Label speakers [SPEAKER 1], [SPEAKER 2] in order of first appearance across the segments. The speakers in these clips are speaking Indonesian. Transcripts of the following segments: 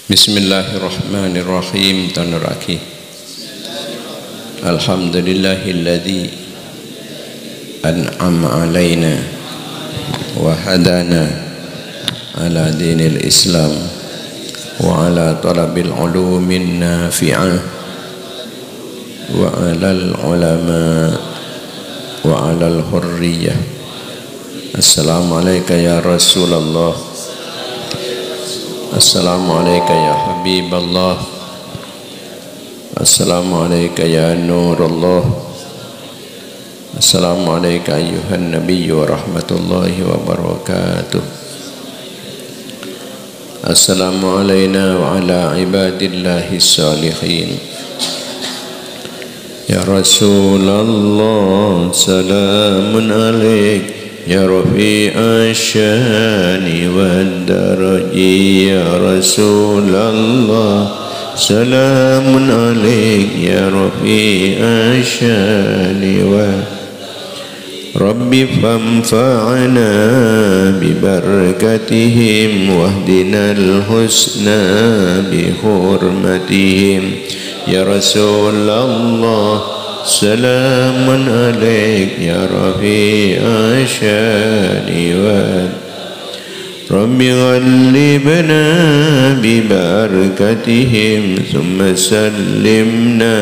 [SPEAKER 1] Bismillahirrahmanirrahim. Tanuraki. Alhamdulillahilladzi an'ama alaina wa hadana ala dinil Islam wa ala talabil ulumin nafi'ah wa alal ulama wa alal hurriyah. Assalamualaikum ya Rasulullah. Assalamualaikum ya Habiballah. Assalamualaikum ya Nurullah. Assalamualaikum ayuhan Nabi wa rahmatullahi wa barakatuh. Assalamu alayna wa ala ibadillahi salihin. Ya Rasulullah, salamun alaik ya Rafi'a syani wa daraji. Ya Rasulullah, salamun alaik ya Rafi'a syani wa Rabbi famfa'na bibarakatihim wahdinal husna bihurmatihim. Ya Rasulullah, salamun alaik ya Rafi'a syani wa Rabbi ghallibna bibarakatihim thumma sallimna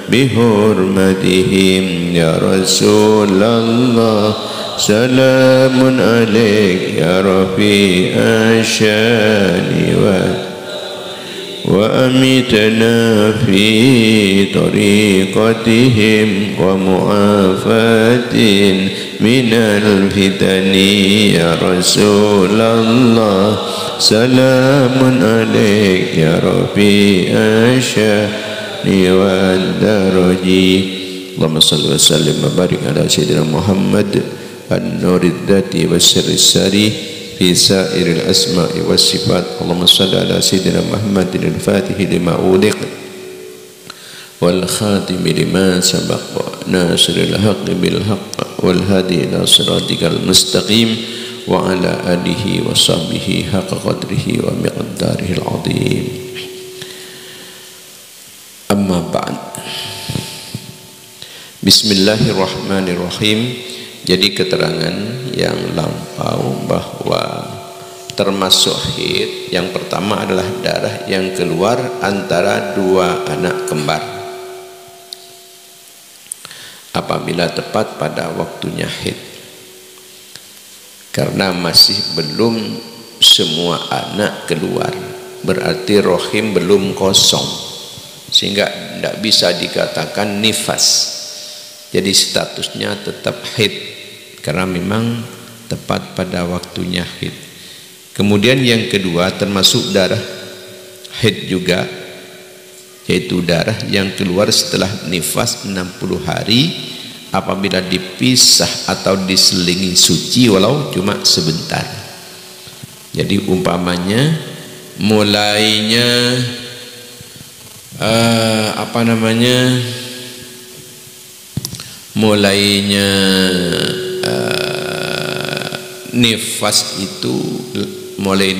[SPEAKER 1] bihurmatihim. Ya Rasulullah, salamun alaik ya Rafi'a syani wa amitna fi tariqatihim wa mu'afatin minal fitani. Ya Rasulullah, salamun alaik ya Rafi'a syani wa daraji. Allahumma salli wa sallim wa barik ala sayyidina Muhammad an-nurid dhati wa sirris sari fi sairil asma'i was sifat. Allahumma salli ala sayyidina Muhammadin al-fatihi lima uliq wal khatimi lima sabaq nasiril haqqi bil haqq wal hadi ila siratikal mustaqim wa ala alihi wa sahbihi haqqa qadrihi wa miqdarihil azim. Amma ba'd. Bismillahirrahmanirrahim. Jadi keterangan yang lampau bahwa termasuk haid yang pertama adalah darah yang keluar antara dua anak kembar apabila tepat pada waktunya haid, karena masih belum semua anak keluar, berarti rahim belum kosong, sehingga tidak bisa dikatakan nifas. Jadi statusnya tetap haid karena memang tepat pada waktunya haid. Kemudian yang kedua termasuk darah haid juga, yaitu darah yang keluar setelah nifas 60 hari apabila dipisah atau diselingi suci walau cuma sebentar. Jadi umpamanya mulainya nifas itu mulai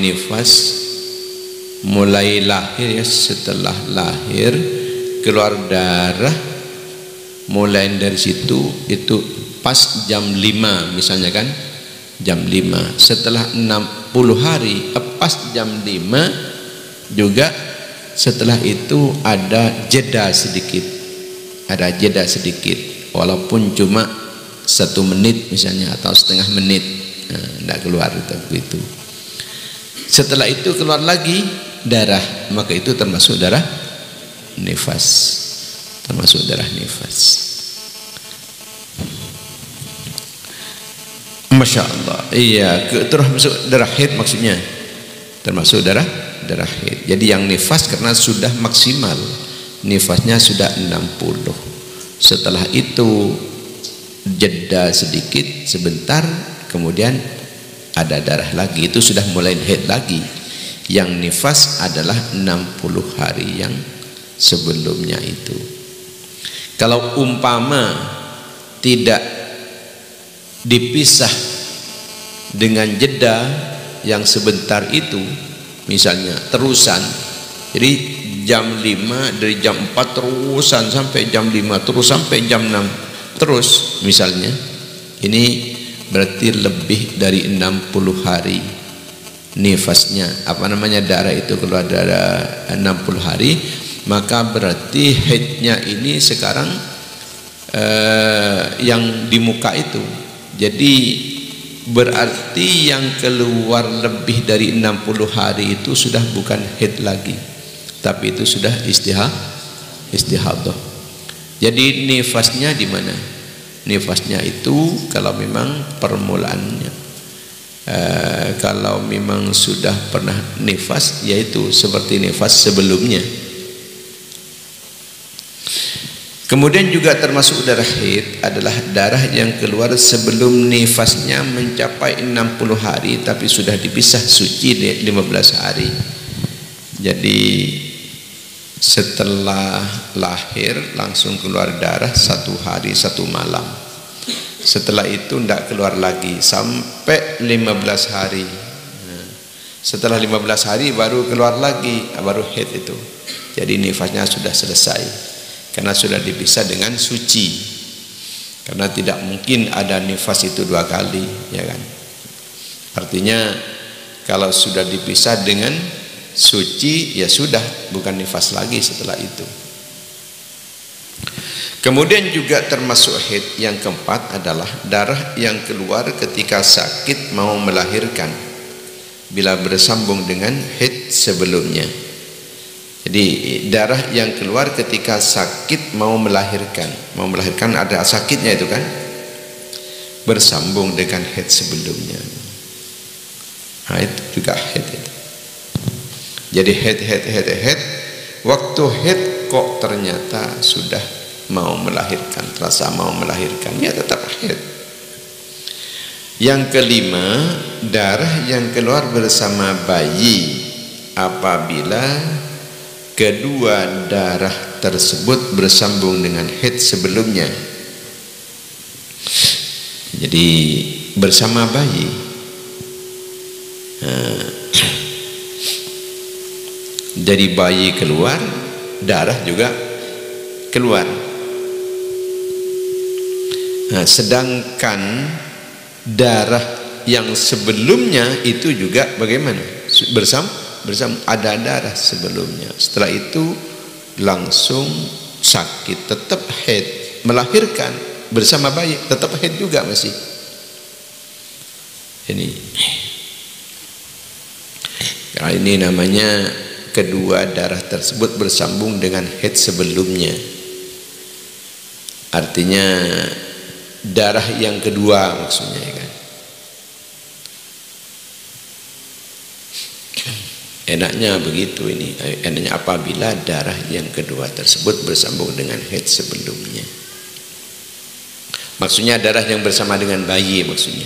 [SPEAKER 1] lahir, ya, setelah lahir keluar darah mulai dari situ itu pas jam 5 misalnya kan, jam 5 setelah 60 hari pas jam 5 juga. Setelah itu ada jeda sedikit walaupun cuma 1 menit misalnya atau setengah menit, tidak keluar itu. Setelah itu keluar lagi darah, maka itu termasuk darah nifas, Masya Allah. Iya, terus masuk darah haid maksudnya, termasuk darah haid. Jadi yang nifas karena sudah maksimal, nifasnya sudah 60. Setelah itu jeda sedikit sebentar, kemudian ada darah lagi, itu sudah mulai haid lagi. Yang nifas adalah 60 hari yang sebelumnya itu. Kalau umpama tidak dipisah dengan jeda yang sebentar itu, misalnya terusan Jadi jam 5, dari jam 4 terusan sampai jam 5, terus sampai jam 6 terus misalnya, ini berarti lebih dari 60 hari nifasnya, apa namanya, darah itu keluar darah 60 hari, maka berarti haidnya ini sekarang yang di muka itu. Jadi berarti yang keluar lebih dari 60 hari itu sudah bukan haid lagi, tapi itu sudah istihadah. Jadi nifasnya di mana? Nifasnya itu kalau memang permulaannya, kalau memang sudah pernah nifas, yaitu seperti nifas sebelumnya. Kemudian juga termasuk darah haid adalah darah yang keluar sebelum nifasnya mencapai 60 hari tapi sudah dipisah suci 15 hari. Jadi setelah lahir langsung keluar darah 1 hari 1 malam. Setelah itu tidak keluar lagi sampai 15 hari. Setelah 15 hari baru keluar lagi, baru haid itu. Jadi nifasnya sudah selesai, karena sudah dipisah dengan suci. Karena tidak mungkin ada nifas itu 2 kali, ya kan? Artinya kalau sudah dipisah dengan suci, ya sudah, bukan nifas lagi setelah itu. Kemudian juga termasuk haid yang keempat adalah darah yang keluar ketika sakit mau melahirkan, bila bersambung dengan haid sebelumnya. Jadi darah yang keluar ketika sakit mau melahirkan ada sakitnya itu kan, bersambung dengan haid sebelumnya. Nah itu juga haid itu. Jadi haid, waktu haid kok ternyata sudah mau melahirkan, terasa mau melahirkan, ya tetap haid. Yang kelima, darah yang keluar bersama bayi apabila kedua darah tersebut bersambung dengan haid sebelumnya. Jadi bersama bayi, dari bayi keluar, darah juga keluar. Nah, sedangkan darah yang sebelumnya itu juga bagaimana? Bersama ada darah sebelumnya. Setelah itu langsung sakit, tetap haid, melahirkan bersama bayi, tetap haid juga masih. Ini namanya kedua darah tersebut bersambung dengan haid sebelumnya. Artinya darah yang kedua maksudnya, kan? Enaknya begitu ini. Enaknya apabila darah yang kedua tersebut bersambung dengan haid sebelumnya. Maksudnya darah yang bersama dengan bayi maksudnya.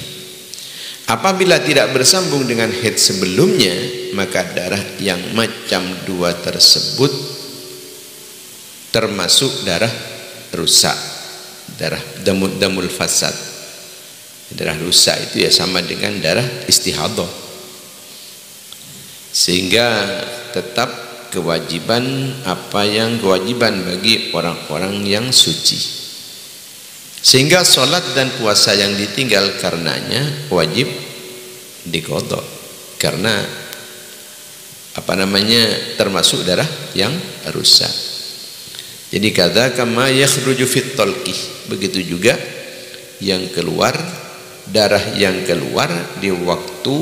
[SPEAKER 1] Apabila tidak bersambung dengan haid sebelumnya, maka darah yang macam 2 tersebut termasuk darah rusak, darah damul fasad. Darah rusak itu ya sama dengan darah istihadah. Sehingga tetap kewajiban kewajiban bagi orang-orang yang suci. Sehingga sholat dan puasa yang ditinggal karenanya wajib diqadha, karena termasuk darah yang rusak. Jadi kata kama yakhruju fit talqih, begitu juga yang keluar, darah yang keluar di waktu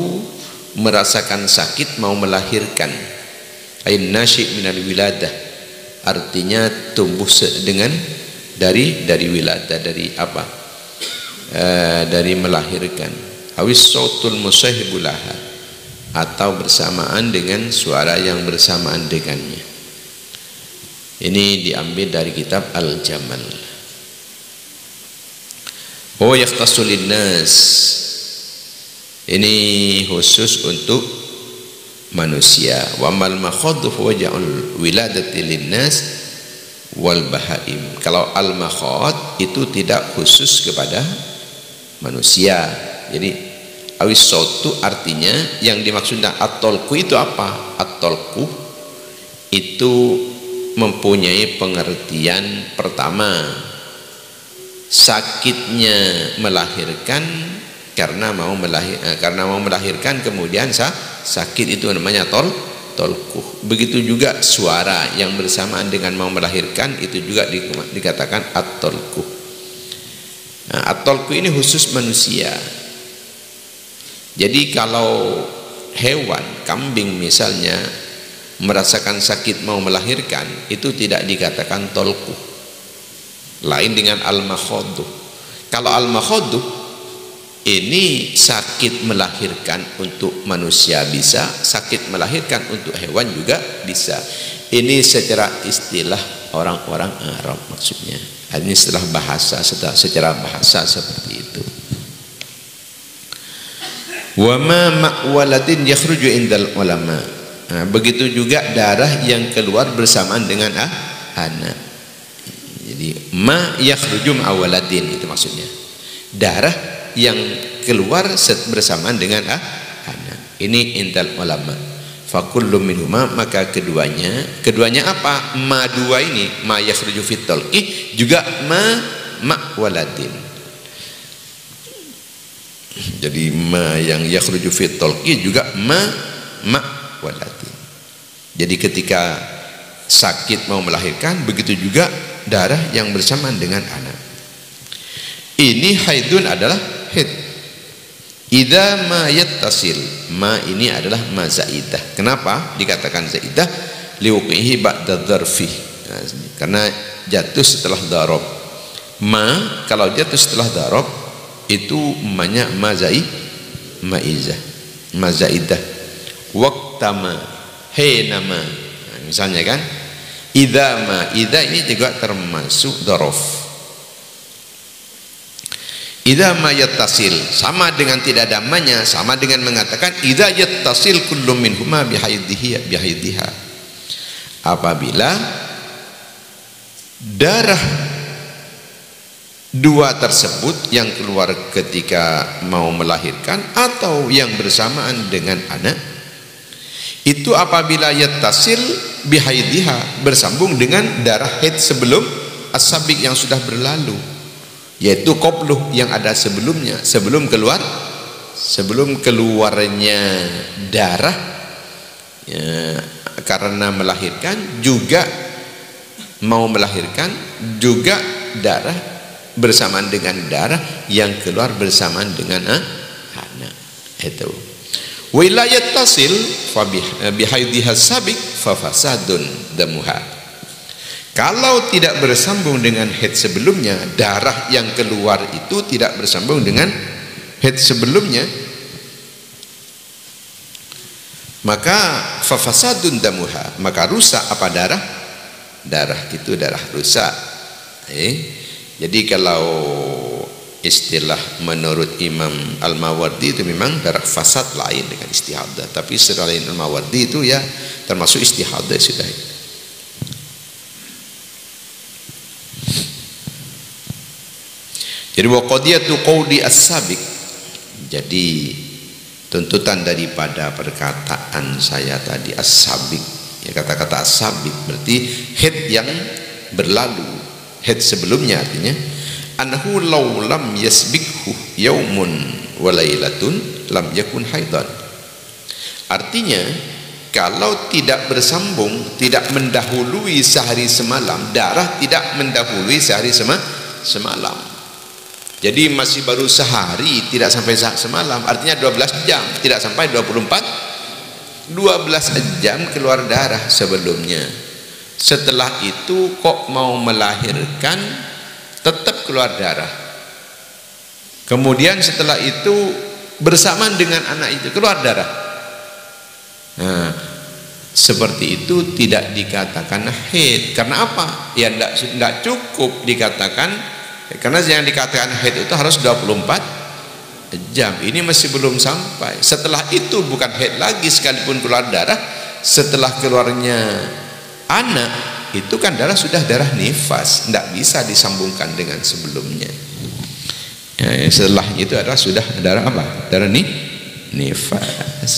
[SPEAKER 1] merasakan sakit mau melahirkan, ain nasyi minal wiladah, artinya tumbuh dengan dari wiladah, dari apa? Dari melahirkan. Awis sautul musahibulaha, atau bersamaan dengan suara yang bersamaan dengannya. Ini diambil dari kitab Al-Jamal. Oh yaqtasul linnas, ini khusus untuk manusia. Wa mal makhadhu waja'ul wiladati linnas wal bahaim. Kalau al makhad itu tidak khusus kepada manusia. Jadi awis sautu artinya yang dimaksudkan at-talqu itu apa? At-talqu itu mempunyai pengertian pertama, sakitnya melahirkan karena mau melahirkan kemudian sakit, itu namanya tolkuh. Begitu juga suara yang bersamaan dengan mau melahirkan itu juga dikatakan at-tolkuh. Nah, at-tolkuh ini khusus manusia. Jadi kalau hewan, kambing misalnya merasakan sakit mau melahirkan, itu tidak dikatakan tolkuh. Lain dengan al-makhoduh. Kalau al-makhoduh ini sakit melahirkan untuk manusia bisa, sakit melahirkan untuk hewan juga bisa. Ini secara istilah orang-orang Arab maksudnya. Ini setelah bahasa, secara bahasa seperti itu. Wa ma ma'walatin yakhruju indal ulama. Nah, begitu juga darah yang keluar bersamaan dengan anak. Jadi ma yakhruju ma'walatin itu maksudnya. Darah yang keluar bersamaan dengan anak. Ini indal ulama. Fa kullu minhuma, maka keduanya apa? Ma dua ini, ma yakhruju fit talqih juga ma'walatin. Jadi ma yang yakhruju fit talqih juga ma'walatin. Jadi ketika sakit mau melahirkan, begitu juga darah yang bersamaan dengan anak. Ini haidun adalah haid. Idza ma yattasil, ma ini adalah ma zaidah. Kenapa dikatakan zaidah? Liuqihi ba'da dzarfi. Nah, karena jatuh setelah darab. Ma kalau jatuh setelah darab itu namanya maizah, mazaidah. Waqtama, nama. Nah, misalnya kan, idza ini juga termasuk dzaraf. Idza ma yattasil, sama dengan tidak ada manya, sama dengan mengatakan idza yattasil kullu minhuma bihaidiha. Apabila darah dua tersebut yang keluar ketika mau melahirkan atau yang bersamaan dengan anak, itu apabila yattasil bihaidiha, bersambung dengan darah haid sebelum as-sabiq yang sudah berlalu, yaitu qabluh yang ada sebelumnya, sebelum keluarnya darah ya, karena melahirkan, juga mau melahirkan, juga darah bersamaan dengan darah yang keluar bersamaan dengan anak. Itu wilayat tasil bihaidiha sabiq fa fasadun damuha. Kalau tidak bersambung dengan haid sebelumnya, darah yang keluar itu tidak bersambung dengan haid sebelumnya, maka fafasadun damuha, maka rusak apa darah? Darah itu darah rusak. Jadi kalau istilah menurut Imam Al-Mawardi itu memang darah fasad lain dengan istihadah, tapi selain Al-Mawardi itu ya termasuk istihadah sudah. Jadi waqadiyatu qawli as-sabiq, jadi tuntutan daripada perkataan saya tadi as-sabiq, ya kata-kata as-sabiq berarti haid yang berlalu, haid sebelumnya, artinya annahu law lam yasbiqhu yaumun wa lailatun lam yakun haidan. Artinya kalau tidak bersambung, tidak mendahului sehari semalam, darah tidak mendahului sehari semalam. Jadi masih baru sehari, tidak sampai semalam, artinya 12 jam, tidak sampai 24, 12 jam keluar darah sebelumnya. Setelah itu kok mau melahirkan, tetap keluar darah. Kemudian setelah itu bersamaan dengan anak itu keluar darah. Nah, seperti itu tidak dikatakan haid. Karena apa? Ya tidak cukup dikatakan. Karena yang dikatakan haid itu harus 24 jam. Ini masih belum sampai. Setelah itu bukan haid lagi sekalipun keluar darah. Setelah keluarnya anak itu kan darah sudah darah nifas, tidak bisa disambungkan dengan sebelumnya. Ya, setelah itu adalah sudah darah apa? Darah nifas.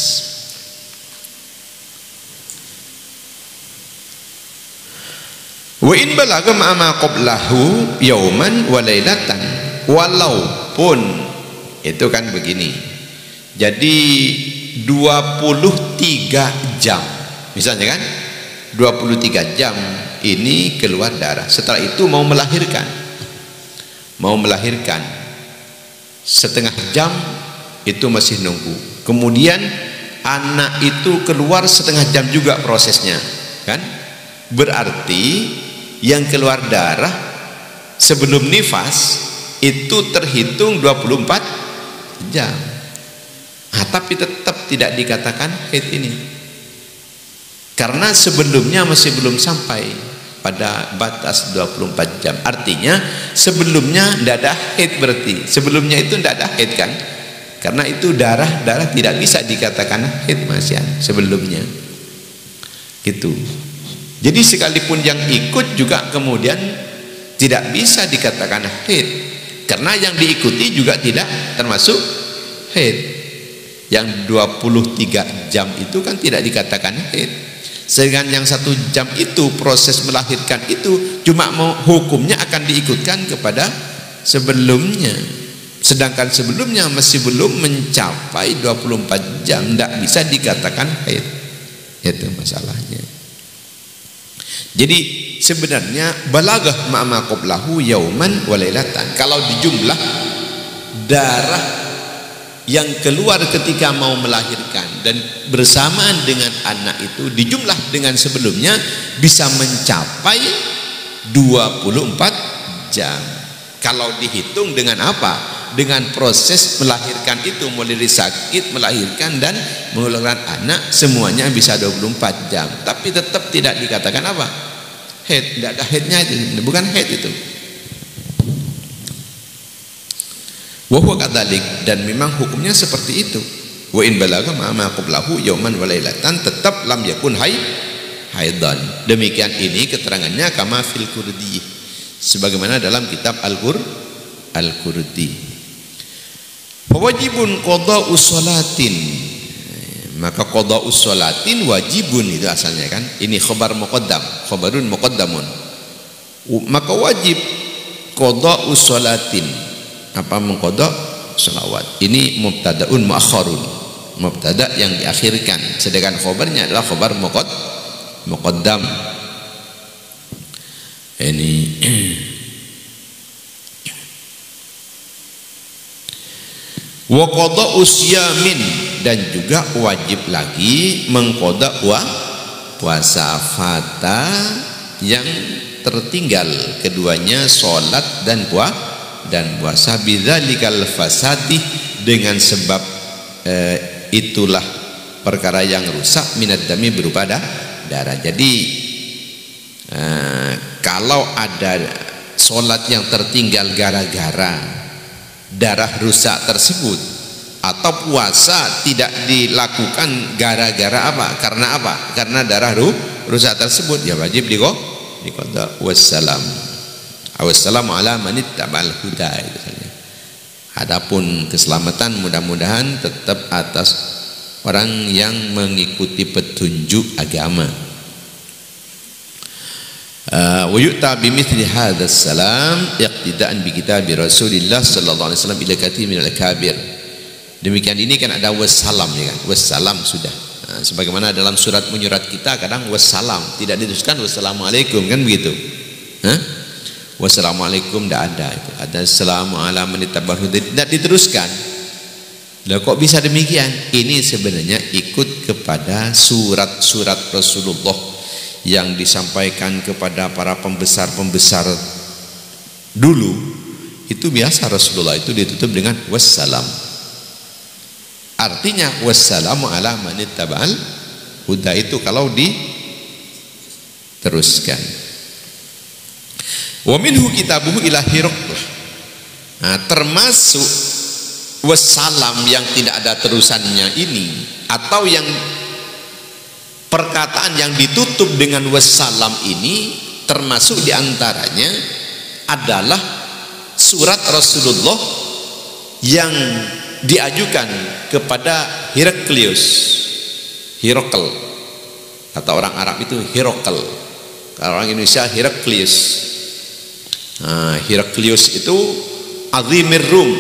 [SPEAKER 1] Wa in balagha ma qablahu yauman wa lailatan, walaupun itu kan begini, jadi 23 jam misalnya kan, 23 jam ini keluar darah, setelah itu mau melahirkan setengah jam itu masih nunggu, kemudian anak itu keluar setengah jam juga prosesnya kan, berarti yang keluar darah sebelum nifas itu terhitung 24 jam. Tapi tetap tidak dikatakan haid ini, karena sebelumnya masih belum sampai pada batas 24 jam. Artinya sebelumnya tidak ada haid, berarti sebelumnya itu tidak ada haid kan, karena itu darah tidak bisa dikatakan haid masih sebelumnya gitu. Jadi sekalipun yang ikut juga kemudian tidak bisa dikatakan haid, karena yang diikuti juga tidak termasuk haid. Yang 23 jam itu kan tidak dikatakan haid. Sedangkan yang 1 jam itu proses melahirkan itu cuma hukumnya akan diikutkan kepada sebelumnya, sedangkan sebelumnya masih belum mencapai 24 jam, tidak bisa dikatakan haid. Itu masalahnya. Jadi sebenarnya balaghah ma qablahu yauman wa lailatan, kalau dijumlah darah yang keluar ketika mau melahirkan dan bersamaan dengan anak itu dijumlah dengan sebelumnya bisa mencapai 24 jam. Kalau dihitung dengan apa? Dengan proses melahirkan itu, mulai dari sakit, melahirkan dan mengeluarkan anak, semuanya bisa 24 jam. Tapi tetap tidak dikatakan apa? Haid, tidak ada haidnya itu, bukan haid itu. Wa huwa kadzalik, dan memang hukumnya seperti itu. Wa in balagha ma qablahu yauman wa lailatan, tetap lam yakun haidan. Demikian ini keterangannya kama fil Qurdi, sebagaimana dalam kitab Al-Qurdi. Fa wajibun qada'u sholatin, maka qada'u sholatin wajibun itu asalnya kan, ini khabar muqaddam, khabarun muqaddamun, maka wajib qada'u sholatin. Apa mengqada? Sholawat. Ini mubtadaun muakhkharun, mubtada yang diakhirkan, sedangkan khabarnya adalah khabar muqaddam. Ini wa qada usyamin, dan juga wajib lagi mengqada puasa fata yang tertinggal keduanya, salat dan puasa, bidzalikal fasadi, dengan sebab itulah perkara yang rusak, minad dami, berupa darah. Jadi kalau ada sholat yang tertinggal gara-gara darah rusak tersebut, atau puasa tidak dilakukan gara-gara apa? Karena apa? Karena darah rusak tersebut, ya wajib diqada. Wassalamu ala man ittaba'al huda. Adapun keselamatan mudah-mudahan tetap atas orang yang mengikuti petunjuk agama. Wa yu'ta bimithli hadzal salam iqtida'an bi kitabi Rasulillah sallallahu alaihi wasallam ila katsir minal kabir. Demikian ini kan ada wassalam ya kan. Wassalam sudah. Sebagaimana dalam surat menyurat kita kadang wassalam, tidak dituliskan wassalamualaikum kan begitu. Wassalamualaikum tidak ada itu. Ada assalamu ala man ittaba'al huda, tidak diteruskan. Lah kok bisa demikian? Ini sebenarnya ikut kepada surat-surat Rasulullah yang disampaikan kepada para pembesar-pembesar dulu. Itu biasa Rasulullah itu ditutup dengan wassalam. Artinya wassalamu ala man ittaba'al huda itu kalau diteruskan. Wa minhu kitabuhu ila Hiraqlah. Termasuk wassalam yang tidak ada terusannya ini, atau yang perkataan yang ditutup dengan wassalam ini, termasuk diantaranya adalah surat Rasulullah yang diajukan kepada Heraklius, Herakl, kata orang Arab itu Herakl, Kalau orang Indonesia Heraklius. Nah, Heraklius itu Azimir Rum,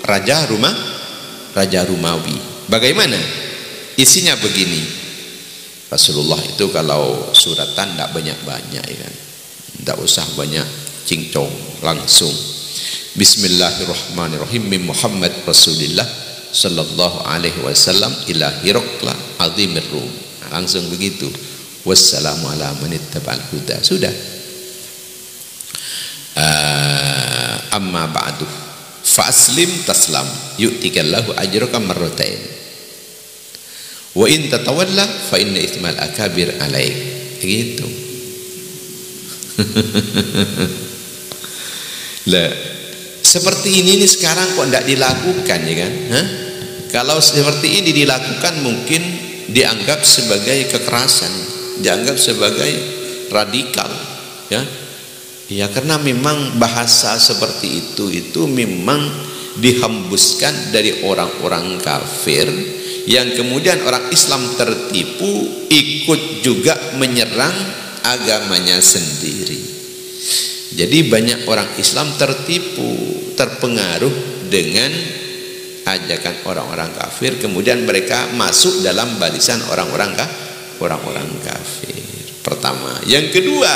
[SPEAKER 1] Raja Rumawi. Bagaimana? Isinya begini. Rasulullah itu kalau suratan tidak banyak-banyak, ya kan? Tidak usah banyak cincong, langsung. Bismillahirrahmanirrahim. Min Muhammad Rasulillah sallallahu alaihi wasallam ila Herakla Azimir Rum. Nah, langsung begitu. Wassalamu ala man ittaba'al huda. Sudah. Amma ba'du fa aslim taslam yu'tikallahu ajraka marratain wa in tatawalla fa inna ithmal akabir alaik. Gitu. Lah, seperti ini sekarang kok tidak dilakukan, ya kan? Kalau seperti ini dilakukan mungkin dianggap sebagai kekerasan, dianggap sebagai radikal, ya. Ya, karena memang bahasa seperti itu memang dihembuskan dari orang-orang kafir yang kemudian orang Islam tertipu, ikut juga menyerang agamanya sendiri. Jadi banyak orang Islam tertipu, terpengaruh dengan ajakan orang-orang kafir, kemudian mereka masuk dalam barisan orang-orang kafir. Pertama. Yang kedua,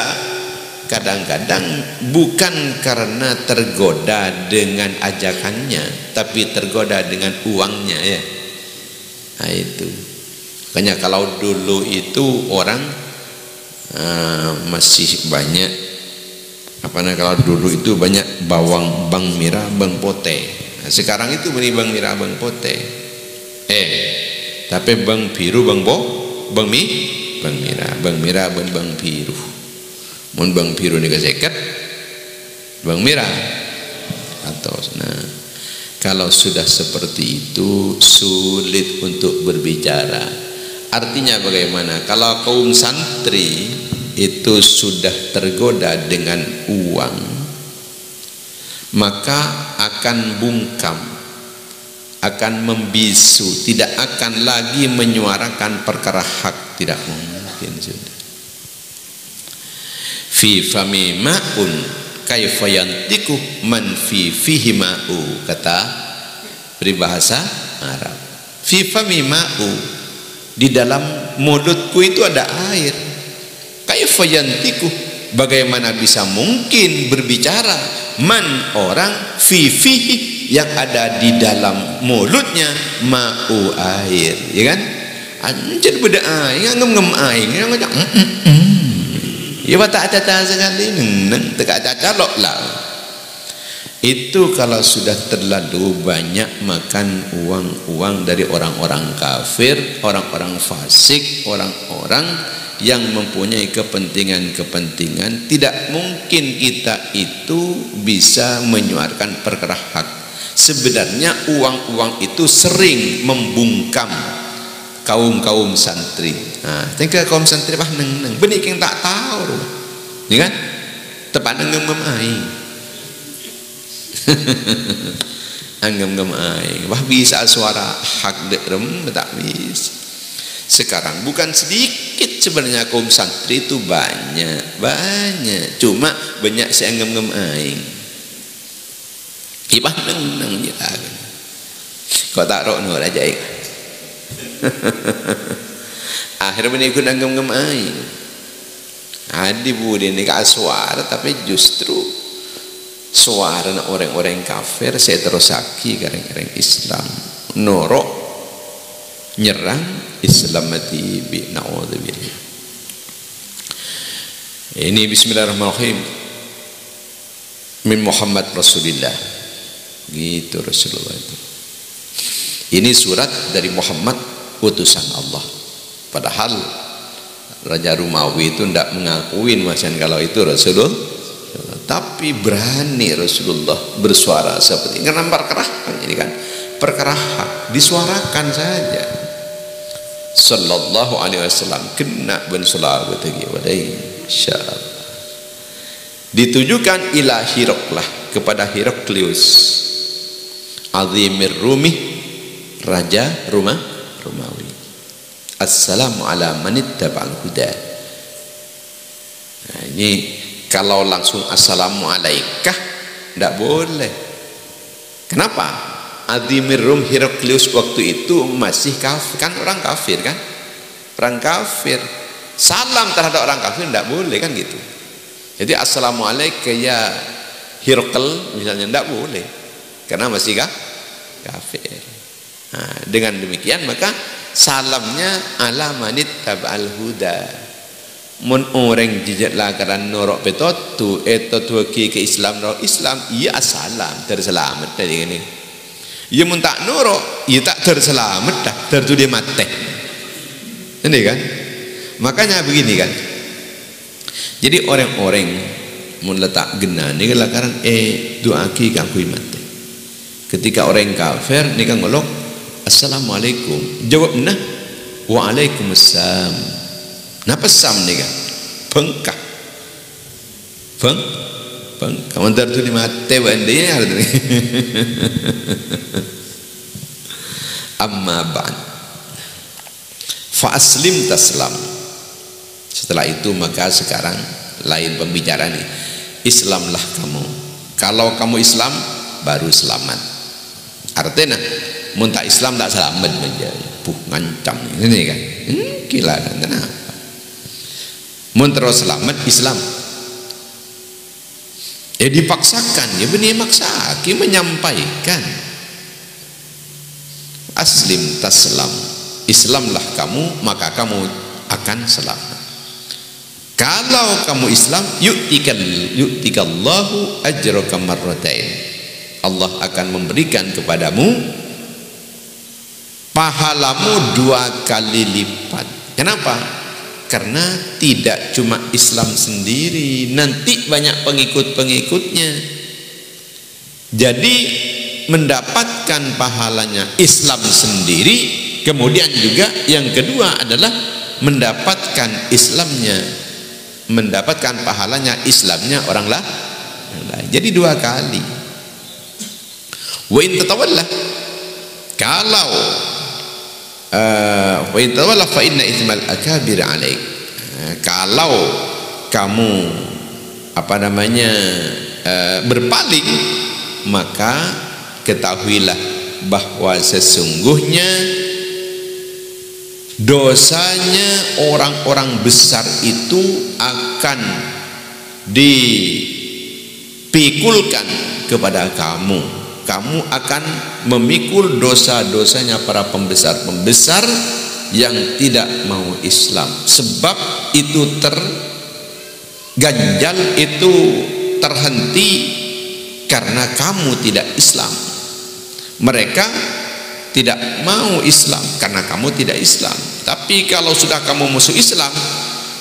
[SPEAKER 1] kadang-kadang bukan karena tergoda dengan ajakannya, tapi tergoda dengan uangnya, ya. Nah, itu. Makanya kalau dulu itu orang masih banyak kalau dulu itu banyak bawang merah, bawang putih. Nah, sekarang itu beli bawang merah, bawang putih. Tapi bawang biru, bawang merah, bawang biru. Mun bawang biru ni keseket, bawang merah atau. Nah, kalau sudah seperti itu sulit untuk berbicara. Artinya bagaimana? Kalau kaum santri itu sudah tergoda dengan uang, maka akan bungkam, akan membisu, tidak akan lagi menyuarakan perkara hak, tidak mungkin sudah. Fi fami ma'un kaifa yantiku man fi fihi ma'u, kata peribahasa Arab. Fi fami ma'u, di dalam mulutku itu ada air. Kaifa yantiku, bagaimana bisa mungkin berbicara man, orang, fi fihi, yang ada di dalam mulutnya ma'u, air, ya kan? Anjir beda air, ngem air, ya tak caca sekali, tak caca lah. Itu kalau sudah terlalu banyak makan uang dari orang-orang kafir, orang-orang fasik, orang-orang yang mempunyai kepentingan-kepentingan, tidak mungkin kita itu bisa menyuarakan perkara hak. Sebenarnya uang-uang itu sering membungkam kaum santri. Nah, tinggal kaum santri bah neng benih yang tak tahu, ya kan? Tepat ngem aing, ngem aing, bah bisa suara hak derem tak bisa. Sekarang bukan sedikit sebenarnya kaum santri itu banyak, cuma banyak saya ngem aing. Ibah neng ya. Kau tak rok nur aja. Akhirnya benih ku ngem aing. Adi budi ni ka suara, tapi justru suara orang-orang kafir saya terusaki orang-orang Islam norok nyerang Islam mati bi naudzubillah. Ini bismillahirrahmanirrahim min Muhammad Rasulillah, gitu Rasulullah itu. Ini surat dari Muhammad, utusan Allah. Padahal Raja Rumawi itu tidak mengakuin macam kalau itu Rasulullah, tapi berani Rasulullah bersuara seperti ini. Karena perkara ini kan perkara hak, disuarakan saja. Sallallahu alaihi wasallam kena ben salawat wadai insyaallah. Ditujukan ila Heraklah, kepada Heraklius Azimir Rumi, Raja Romawi. Assalamu ala man ittaba'al huda. Ini kalau langsung assalamualaikum tidak boleh. Kenapa? Adhimir Rum Heraklius waktu itu masih kafir, kan orang kafir kan, orang kafir. Salam terhadap orang kafir tidak boleh kan gitu. Jadi assalamualaikum ya Herakl misalnya tidak boleh, karena masih kafir. Nah, dengan demikian maka salamnya ala manit tab'al huda. Mun orang jijat lakaran norok petotu etotu ke Islam norok Islam iya salam terselamat dari ini. Ia mun tak norok ia tak terselamat dah tertulis mati. Ini kan? Makanya begini kan. Jadi orang-orang mun letak gena ni lakaran doa ki kang kui mati. Ketika orang kafir ni kan ngolok assalamualaikum, jawab nah waalaikumsalam. Napa sam ni kan? Bengkak. Bengkak. Mantar tu lima tewa dia ada ni. Amma ba'd. Fa aslim taslam. Setelah itu maka sekarang lain pembicaraan ni. Islamlah kamu. Kalau kamu Islam baru selamat. Artinya mun tak Islam tak selamat menjadi. Ngancam ini kan. Gila kan kenapa? Mun terus selamat Islam. Dipaksakan, ya benih maksa, menyampaikan. Aslim taslam. Islamlah kamu, maka kamu akan selamat. Kalau kamu Islam, yu'tikallahu ajraka marratain. Allah akan memberikan kepadamu pahalamu 2 kali lipat. Kenapa? Karena tidak cuma Islam sendiri, nanti banyak pengikut-pengikutnya. Jadi mendapatkan pahalanya Islam sendiri, kemudian juga yang kedua adalah mendapatkan Islamnya, mendapatkan pahalanya Islamnya orang lain. Jadi 2 kali. Wa in tatawalla, kalau wa in tawalla fa inna ithmal akabir alaik. Kalau kamu berpaling, maka ketahuilah bahwa sesungguhnya dosanya orang-orang besar itu akan dipikulkan kepada kamu. Kamu akan memikul dosa-dosanya para pembesar-pembesar yang tidak mau Islam. Sebab itu terganjal, itu terhenti karena kamu tidak Islam. Mereka tidak mau Islam karena kamu tidak Islam. Tapi kalau sudah kamu masuk Islam,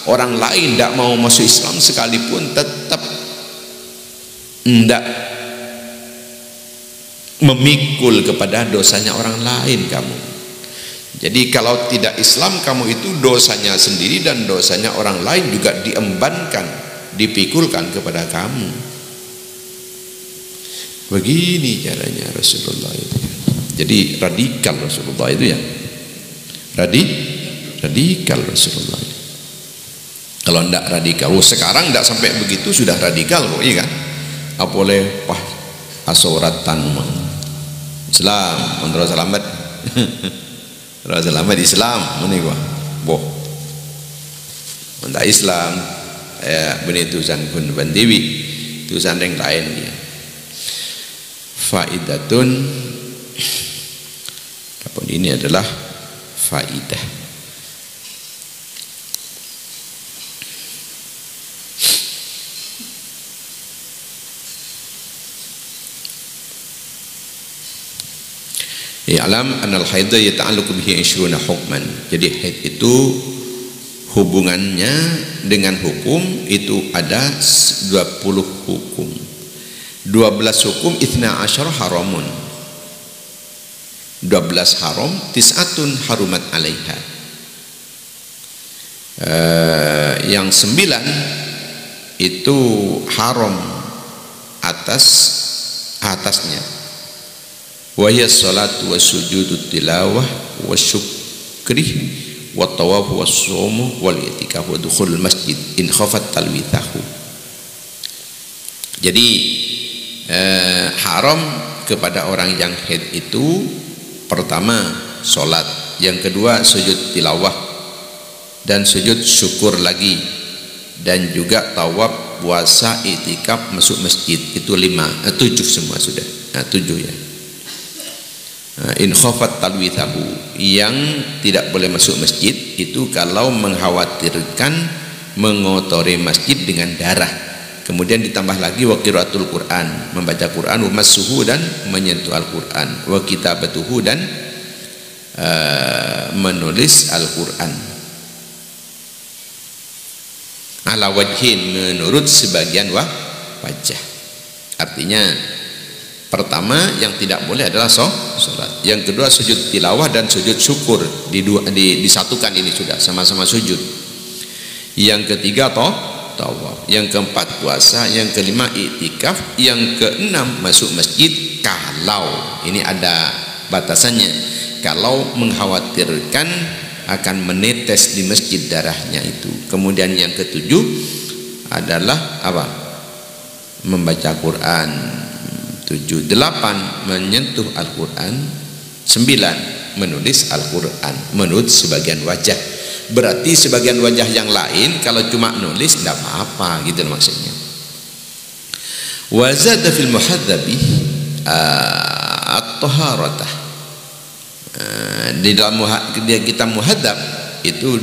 [SPEAKER 1] orang lain tidak mau masuk Islam sekalipun tetap tidak memikul kepada dosanya orang lain kamu. Jadi kalau tidak Islam kamu itu dosanya sendiri dan dosanya orang lain juga diembankan, dipikulkan kepada kamu. Begini caranya Rasulullah itu. Jadi radikal Rasulullah itu ya. Radikal Rasulullah. Kalau tidak radikal, sekarang tidak sampai begitu sudah radikal kok, iya kan? Apa boleh asoratan Islam, menurut selamat, selamat Islam, mana gua, boh, mentah Islam, benih tulisan pun bandiwi, tulisan yang lain dia. Faidatun, apapun ini adalah faidah. I'lam anal haidha yata'alluqu bihi 20 hukman. Jadi haid itu hubungannya dengan hukum itu ada 20 hukum. 12 hukum 12 haramun. 12 haram, 9 harumat 'alaiha. Yang 9 itu haram atasnya. Wa hiya salatu wa sujudu tilawah wa syukri wa tawafu was-sumu wal i'tikaf wa dukhul masjid in khafat talwithahu. Jadi haram kepada orang yang haid itu pertama sholat, yang kedua sujud tilawah dan sujud syukur lagi, dan juga tawaf, puasa, i'tikaf, masuk masjid. Itu 7 semua sudah. 7 ya. In khafat talwithahu, yang tidak boleh masuk masjid itu kalau mengkhawatirkan mengotori masjid dengan darah. Kemudian ditambah lagi wa qiraatul Quran, membaca Quran, wa massuhu, dan menyentuh Al-Quran, wa kitabatuhu, dan menulis Al-Quran ala wajhin, menurut sebagian wajah. Artinya pertama yang tidak boleh adalah sholat, yang kedua sujud tilawah dan sujud syukur, disatukan, ini sudah sama-sama sujud, yang ketiga tawaf, yang keempat puasa, yang kelima i'tikaf, yang keenam masuk masjid kalau, ini ada batasannya, kalau mengkhawatirkan akan menetes di masjid darahnya itu. Kemudian yang ketujuh adalah apa? Membaca Quran. 7, 8 menyentuh Al-Quran, 9 menulis Al-Quran menurut sebagian wajah. Berarti sebagian wajah yang lain kalau cuma nulis tidak apa-apa gitu maksudnya. Wa zada fil muhadzabi at-taharatah. Di dalam kitab muhadzab itu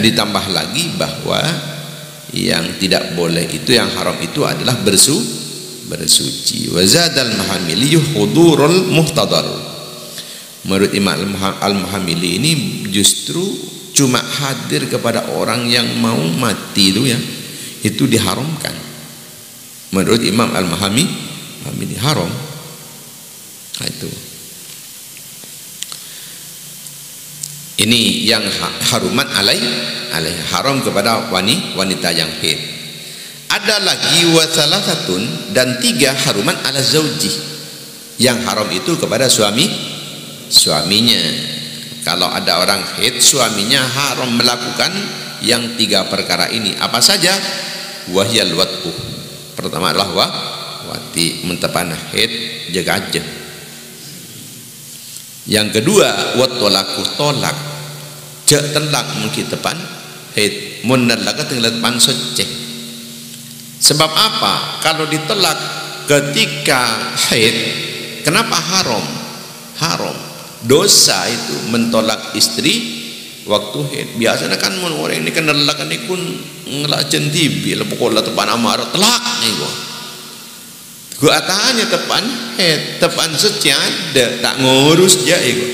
[SPEAKER 1] ditambah lagi bahwa yang tidak boleh itu, yang haram itu adalah bersuci. Wa zadal mahamili hudurul muhtadar. Menurut Imam Al-Muhammili ini justru cuma hadir kepada orang yang mau mati itu ya, itu diharamkan. Menurut Imam Al-Muhammili haram. Nah, itu. Ini yang haruman alaih haram kepada wanita yang haid. Ada lagi wasalasatun, dan 3 haruman ala zauji. Yang haram itu kepada suaminya. Kalau ada orang haid, suaminya haram melakukan yang 3 perkara ini. Apa saja? Wahyal wat'u. Pertama adalah wati, mentepan haid, jaga aja. Yang kedua watolaku, tolak, jak telak mungkin tepan haid, munallaka tepan seceh. Sebab apa? Kalau ditelak ketika haid, kenapa haram? Haram. Dosa itu mentolak istri waktu haid. Biasanya kan orang ini kan nelak ini pun ngelak jentibi, pokoknya tepan amar telak nih gua. Gua tanya tepan haid, tepan secada, tak ngurus je gua.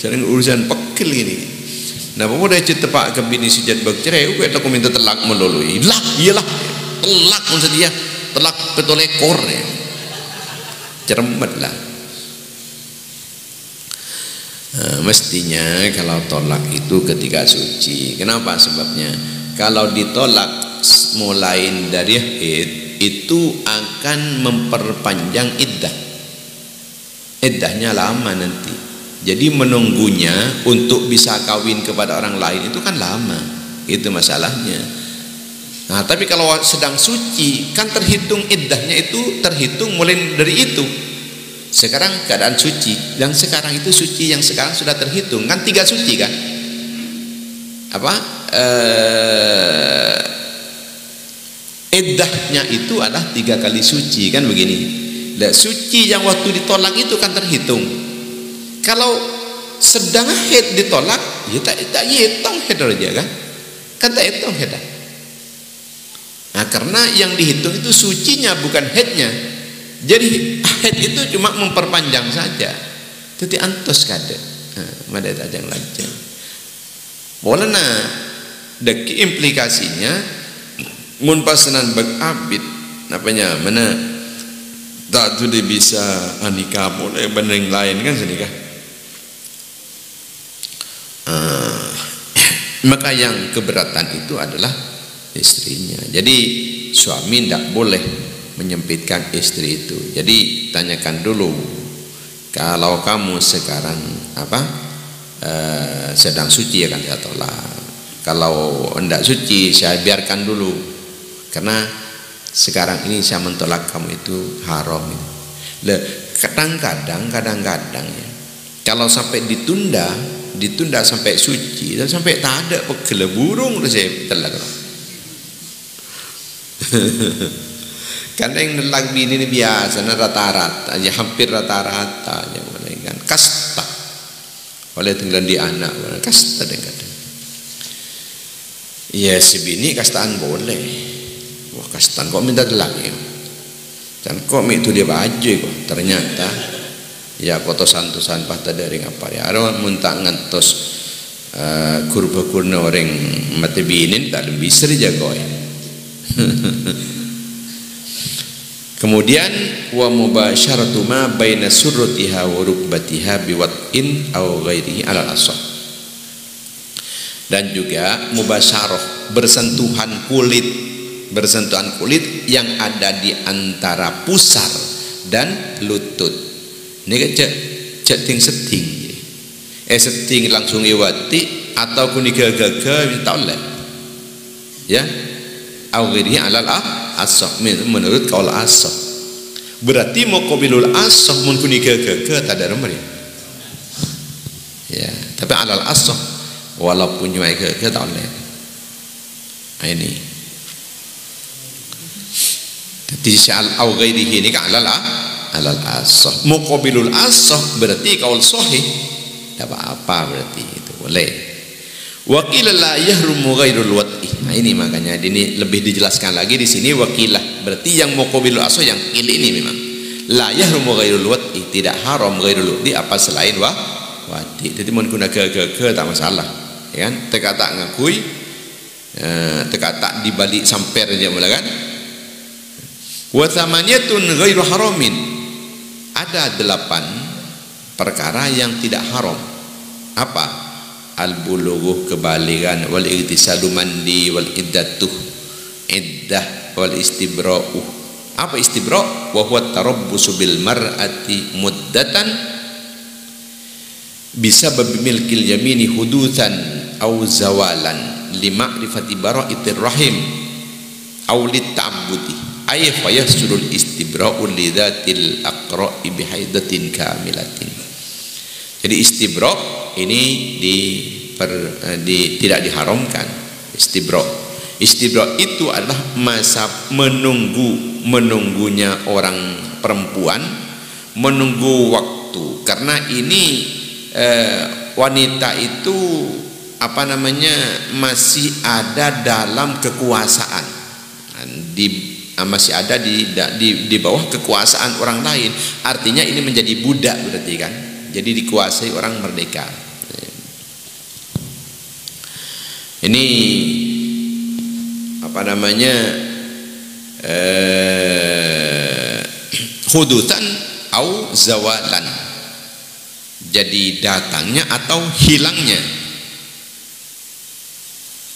[SPEAKER 1] Jangan urusan pekel ini. Nah, bapak dah tepak ke bini sejat bercerai, gua tak minta telak melalui. Lah, iyalah. Telak maksud dia, telak betul ekor ya. Cermatlah. Mestinya kalau tolak itu ketika suci. Kenapa sebabnya? Kalau ditolak mulai dari haid itu akan memperpanjang iddah. Iddahnya lama nanti. Jadi menunggunya untuk bisa kawin kepada orang lain itu kan lama. Itu masalahnya. Nah, tapi kalau sedang suci kan terhitung iddahnya itu terhitung mulai dari itu. Sekarang keadaan suci, yang sekarang itu suci, yang sekarang sudah terhitung kan 3 suci kan? Apa? Iddahnya itu adalah 3 kali suci kan begini. Nah, suci yang waktu ditolak itu kan terhitung. Kalau sedang haid ditolak, ya tak hitung haid aja kan? Kan tak hitung haid. Nah, karena yang dihitung itu sucinya bukan haidnya. Jadi haid itu cuma memperpanjang saja. Jadi antos kade. Mada tajang lajang. Bolehna deki implikasinya mun pasenan abid apanya mana tak tu dia bisa anika boleh banding lain kan senikah. Maka yang keberatan itu adalah istrinya. Jadi suami tidak boleh menyempitkan istri itu. Jadi tanyakan dulu, kalau kamu sekarang apa
[SPEAKER 2] sedang suci ya kan, ya tolak. Kalau hendak suci saya biarkan dulu, karena sekarang ini saya mentolak kamu itu haram. Kadang-kadang ya, kalau sampai ditunda sampai suci dan sampai tak ada pegel burung saya telak. Karena yang nelak bini ini biasa, rata-rata aja, hampir rata-rata aja, kan kasta oleh tinggal di anak kasta dengan. Ya si bini kastaan boleh. Wah kastaan kok minta telak ya. Dan kok itu dia baju kok. Ternyata ya kotosan-tosan patah dari ngapa ya. Ada muntah ngantos kurba-kurna orang mati binin tak lebih seri jago ya. Kemudian wa mubasyaratu ma baina surratiha wa rukbatiha biwat'in aw ghairihi alal asah. Dan juga mubasyarah, bersentuhan kulit yang ada di antara pusar dan lutut. Ini kan cek setting setting langsung iwati atau kun digaga tak boleh ya, awirihi alal asah menurut kaul asah. Berarti muqabilul asah mun kun digaga tak ada nomor ya, tapi alal asah walaupun cuma ke tak boleh. Nah, ini jadi syal au ghairihi ini kan alal asah. Muqabilul asah berarti kaul sahih tak apa-apa, berarti itu boleh. Waqilah la yahrumu ghairul wat'i. Nah ini makanya ini lebih dijelaskan lagi di sini. Waqilah berarti yang muqabilul asah yang ini memang la yahrumu ghairul wat'i, tidak haram ghairul wat'i apa selain wati. Jadi mun guna ke tak masalah. Ya kan, teka tak ngakui, teka tak dibalik samper aja mula kan. Wa thamaniyatun ghairu haramin. Ada 8 perkara yang tidak haram. Apa? Al-bulughuh, kebaligan, wal igtisalu mandi, wal iddatuh, iddah, wal istibra'u. Apa istibra'? Wa huwa tarabbusu bil mar'ati muddatan bisa bimilkil yamini hudutsan au zawalan lima'rifati bara'itir rahim au litta'abbudi ay fayahsulul istibra'u lidzatil aqra'i bihaidatin kamilatin. Jadi istibra' ini tidak diharamkan. Istibra' itu adalah masa menunggunya orang perempuan, menunggu waktu, karena ini wanita itu masih ada dalam kekuasaan, masih ada di bawah kekuasaan orang lain. Artinya ini menjadi budak berarti kan, jadi dikuasai orang merdeka. Ini hudutan au zawalan, jadi datangnya atau hilangnya.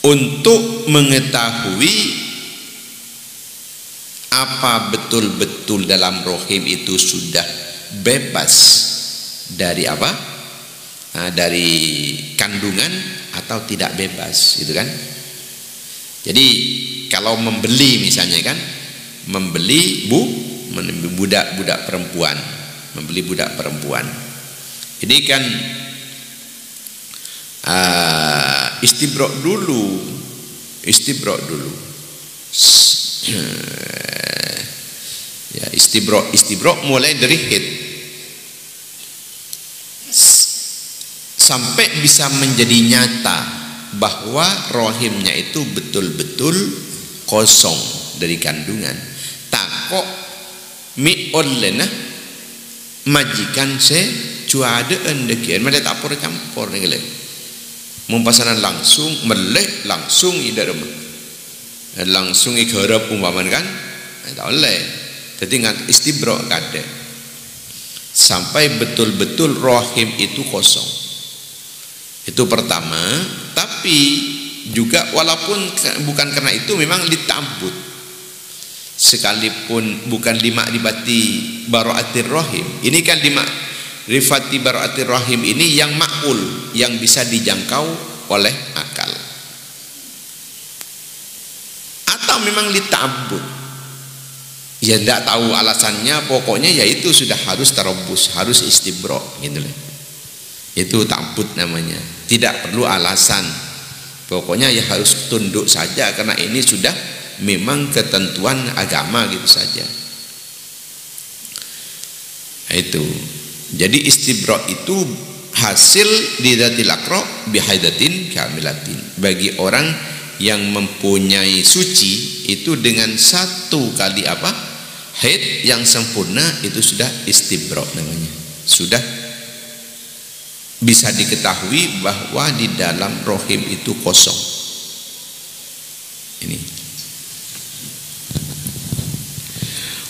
[SPEAKER 2] Untuk mengetahui apa betul-betul dalam rahim itu sudah bebas dari apa? Dari kandungan atau tidak bebas, itu kan. Jadi kalau membeli misalnya kan, membeli budak perempuan, ini kan istibra' dulu ya, istibra' mulai dari haid sampai bisa menjadi nyata bahwa rahimnya itu betul-betul kosong dari kandungan. Takok mi olena majikan se cuadaan dekian mereka tak pernah campur nih gile. Mumpasanan langsung melek langsung ida rumah langsung igarap umpaman kan, tak boleh. Jadi ngat istibra' kade sampai betul-betul rahim itu kosong. Itu pertama. Tapi juga walaupun bukan karena itu memang ditambut, sekalipun bukan lima dibati bara'atir rahim, ini kan Rifati bara'atir rahim ini yang makul, yang bisa dijangkau oleh akal. Atau memang litabud, ya tidak tahu alasannya, pokoknya ya itu sudah harus tarobus, harus istibro gitu loh. Itu ta'bud namanya, tidak perlu alasan, pokoknya ya harus tunduk saja karena ini sudah memang ketentuan agama gitu saja. Nah, itu jadi istibro itu hasil di dzatil aqra bihaidatin kamilatin. Bagi orang yang mempunyai suci itu dengan satu kali apa? Haid yang sempurna, itu sudah istibro namanya. Sudah bisa diketahui bahwa di dalam rahim itu kosong. Ini.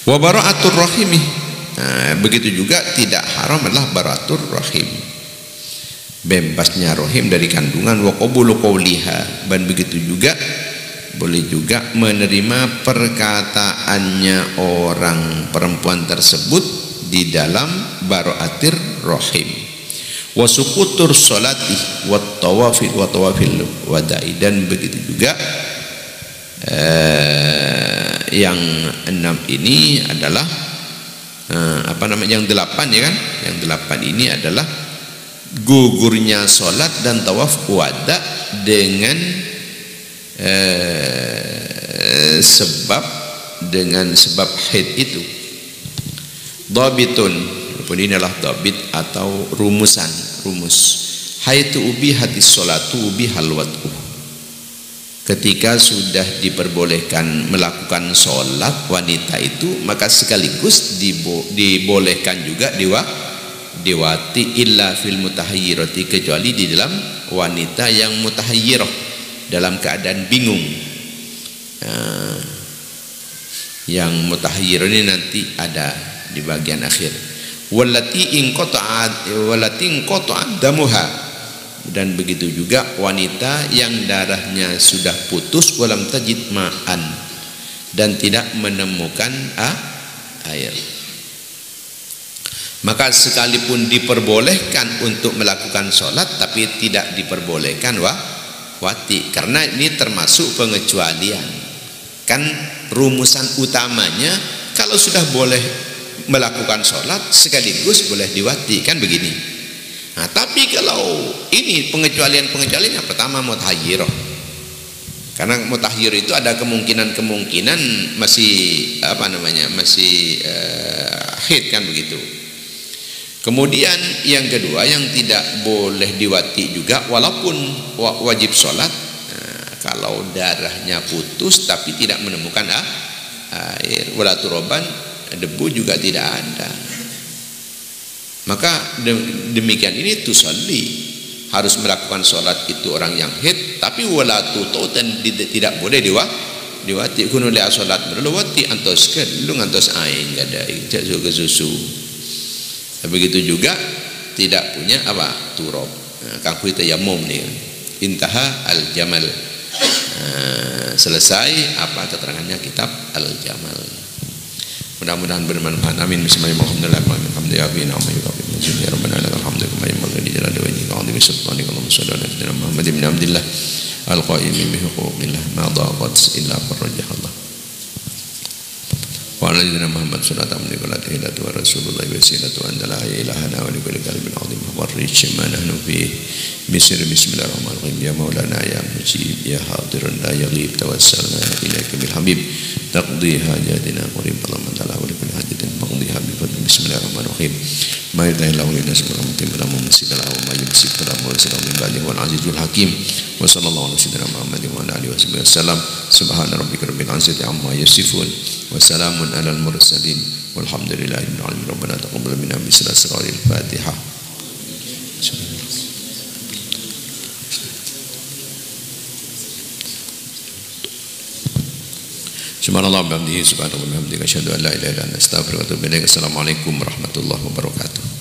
[SPEAKER 2] Wa bara'atur rahimi. Nah, begitu juga tidak haram adalah baratur rahim, bebasnya rahim dari kandungan, wa qabulu qawliha, dan begitu juga boleh juga menerima perkataannya orang perempuan tersebut di dalam baraatir rahim. Wa suqutur sholati wa tawafil wada'i, dan begitu juga yang 6 ini adalah yang 8 ya kan, yang 8 ini adalah gugurnya sholat dan tawaf wada dengan sebab haid itu. Dhabitun, ini adalah dhabit atau rumus. Haitu ubi hadis sholatu ubi halwatu. Ketika sudah diperbolehkan melakukan sholat wanita itu, maka sekaligus dibolehkan juga diwati illa fil mutahayyirati, kecuali di dalam wanita yang mutahayyirah, dalam keadaan bingung. Yang mutahayyirah ini nanti ada di bagian akhir. Wallati in qata'at damuha, dan begitu juga wanita yang darahnya sudah putus, walam tajid ma'an, dan tidak menemukan air. Maka sekalipun diperbolehkan untuk melakukan sholat, tapi tidak diperbolehkan wati, karena ini termasuk pengecualian. Kan rumusan utamanya kalau sudah boleh melakukan sholat sekaligus boleh diwati, kan begini. Nah, tapi kalau ini pengecualian yang pertama mutahayyirah, karena mutahayyir itu ada kemungkinan masih masih haid, kan begitu. Kemudian yang kedua yang tidak boleh diwati juga walaupun wajib sholat, kalau darahnya putus tapi tidak menemukan air, wala turoban, debu juga tidak ada. Maka demikian ini tusalli, harus melakukan sholat itu orang yang haid, tapi wala tuto, dan tidak boleh diwati kuno le sholat berlewati antos kelung antos ain gadai jazu ke susu. Begitu juga tidak punya turab. Kang kita yamum nih, intaha al jamal. Selesai apa keterangannya kitab al jamal. Mudah-mudahan bermanfaat. Amin. Bismillahirrahmanirrahim. Alhamdulillah ya rabbana lakal hamdu kama yanbaghi li jalali wajhika wa 'azimi sultanika. Allahumma shalli ala sayyidina Muhammadin bin Abdillah al-qaimi bi huquqillah ma daqat illa farajahullah. Wa ala sayyidina Muhammad sallallahu alaihi wa rasulullah wa sallatu an la ilaha illa huwa al-hayyul qayyum wa rich ma nahnu fi bismillahirrahmanirrahim. Ya maulana ya mujib ya hadirun la yaghib, tawassalna ilaika bil habib taqdi hajatina qurib Allahumma ta'ala wa likulli hajatin maqdiha bi fadli. Bismillahirrahmanirrahim. Ma yadahillahu lana subhanahu wa ta'ala mumsikala wa ma yumsikala wa sallallahu min ba'di wal azizul hakim. Wa sallallahu ala sayyidina Muhammadin wa ala alihi wasallam. Subhana rabbika rabbil izzati amma yasifun wa salamun alal mursalin walhamdulillahi rabbil alamin. Rabbana taqabbal minna bi sirril Fatihah. Subhanallah wa bihamdihi subhanallahi wa bihamdihi asyhadu an la ilaha illa anta astaghfiruka wa atubu ilaik. Assalamualaikum warahmatullahi wabarakatuh.